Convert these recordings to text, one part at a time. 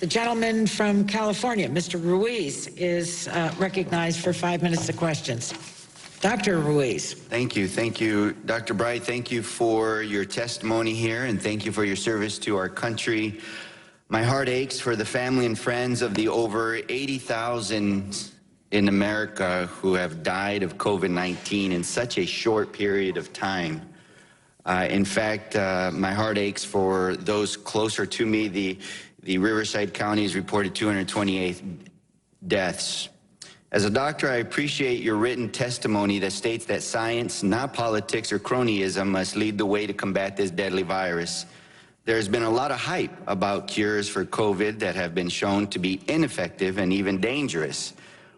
The gentleman from California, Mr. Ruiz, is recognized for 5 minutes of questions. Dr. Ruiz. Thank you, Dr. Bright. Thank you for your testimony here, and thank you for your service to our country. My heart aches for the family and friends of the over 80,000 in America who have died of COVID-19 in such a short period of time. In fact, my heart aches for those closer to me. The Riverside County has reported 228 deaths. As a doctor, I appreciate your written testimony that states that science, not politics or cronyism, must lead the way to combat this deadly virus. There's been a lot of hype about cures for COVID that have been shown to be ineffective and even dangerous.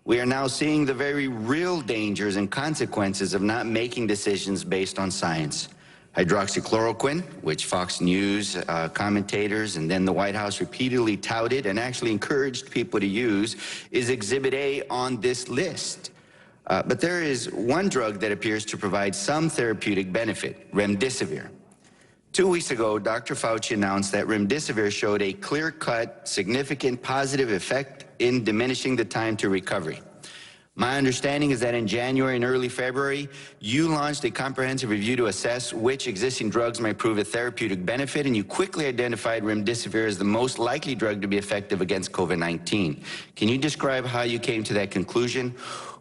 We are now seeing the very real dangers and consequences of not making decisions based on science. Hydroxychloroquine, which Fox News commentators and then the White House repeatedly touted and actually encouraged people to use, is Exhibit A on this list. But there is one drug that appears to provide some therapeutic benefit, remdesivir. 2 weeks ago, Dr. Fauci announced that remdesivir showed a clear-cut, significant positive effect in diminishing the time to recovery. My understanding is that in January and early February, you launched a comprehensive review to assess which existing drugs might prove a therapeutic benefit, and you quickly identified remdesivir as the most likely drug to be effective against COVID-19. Can you describe how you came to that conclusion,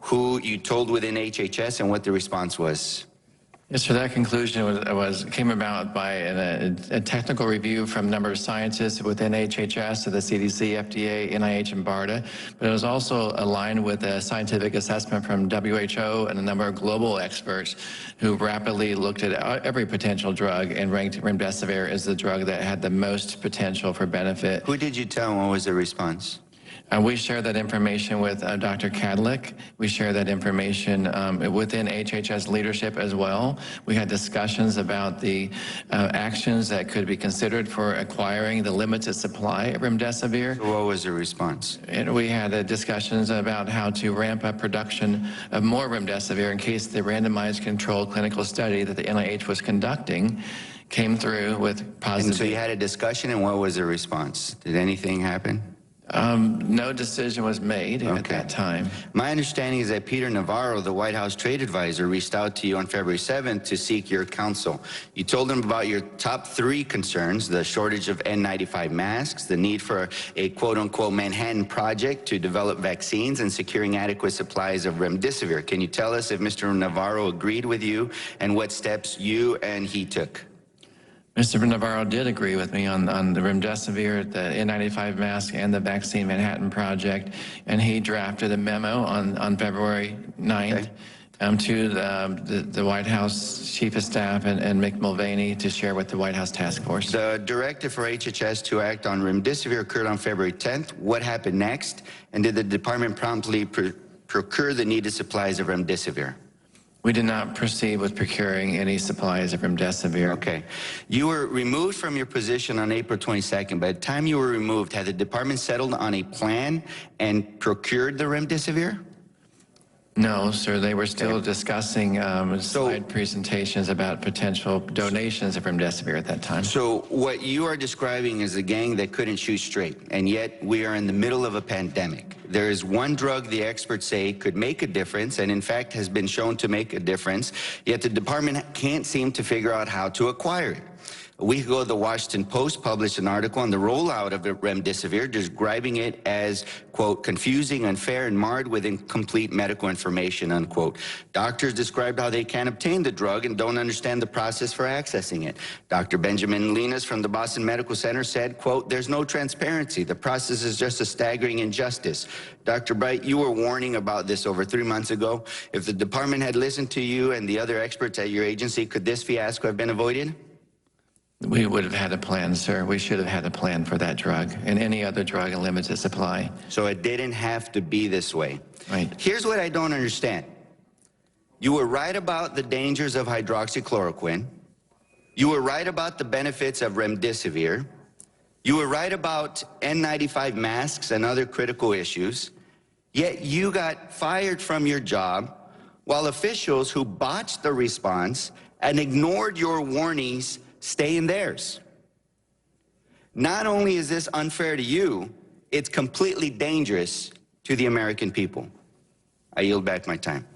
who you told within HHS, and what the response was? Yes, sir. That conclusion came about by a technical review from a number of scientists within HHS, to the CDC, FDA, NIH, and BARDA. But it was also aligned with a scientific assessment from WHO and a number of global experts who rapidly looked at every potential drug and ranked remdesivir as the drug that had the most potential for benefit. Who did you tell, and what was the response? We share that information with Dr. Kadlik. We share that information within HHS leadership as well. We had discussions about the actions that could be considered for acquiring the limited supply of remdesivir. So what was the response? And we had discussions about how to ramp up production of more remdesivir in case the randomized controlled clinical study that the NIH was conducting came through with positive. And so you had a discussion, and what was the response? Did anything happen? No decision was made at that time. My understanding is that Peter Navarro, the White House trade advisor, reached out to you on February 7th to seek your counsel. You told him about your top 3 concerns: the shortage of N95 masks, the need for a quote-unquote Manhattan Project to develop vaccines, and securing adequate supplies of remdesivir. Can you tell us if Mr. Navarro agreed with you and what steps you and he took? Mr. Navarro did agree with me on the remdesivir, the N95 mask, and the Vaccine Manhattan Project, and he drafted a memo on February 9th to the White House Chief of Staff and Mick Mulvaney to share with the White House Task Force. The directive for HHS to act on remdesivir occurred on February 10th. What happened next? And did the department promptly procure the needed supplies of remdesivir? We did not proceed with procuring any supplies of remdesivir. Okay. You were removed from your position on April 22nd. By the time you were removed, had the department settled on a plan and procured the remdesivir? No, sir. They were still discussing slide presentations about potential donations of remdesivir at that time. So what you are describing is a gang that couldn't shoot straight, and yet we are in the middle of a pandemic. There is one drug the experts say could make a difference, and in fact has been shown to make a difference, yet the department can't seem to figure out how to acquire it. A week ago, the Washington Post published an article on the rollout of remdesivir, describing it as, quote, confusing, unfair, and marred with incomplete medical information, unquote. Doctors described how they can't obtain the drug and don't understand the process for accessing it. Dr. Benjamin Linas from the Boston Medical Center said, quote, there's no transparency. The process is just a staggering injustice. Dr. Bright, you were warning about this over 3 months ago. If the department had listened to you and the other experts at your agency, could this fiasco have been avoided? We would have had a plan, sir. We should have had a plan for that drug and any other drug in limited supply. So it didn't have to be this way. Right. Here's what I don't understand. You were right about the dangers of hydroxychloroquine. You were right about the benefits of remdesivir. You were right about N95 masks and other critical issues. Yet you got fired from your job while officials who botched the response and ignored your warnings stay in theirs. Not only is this unfair to you, it's completely dangerous to the American people. I yield back my time.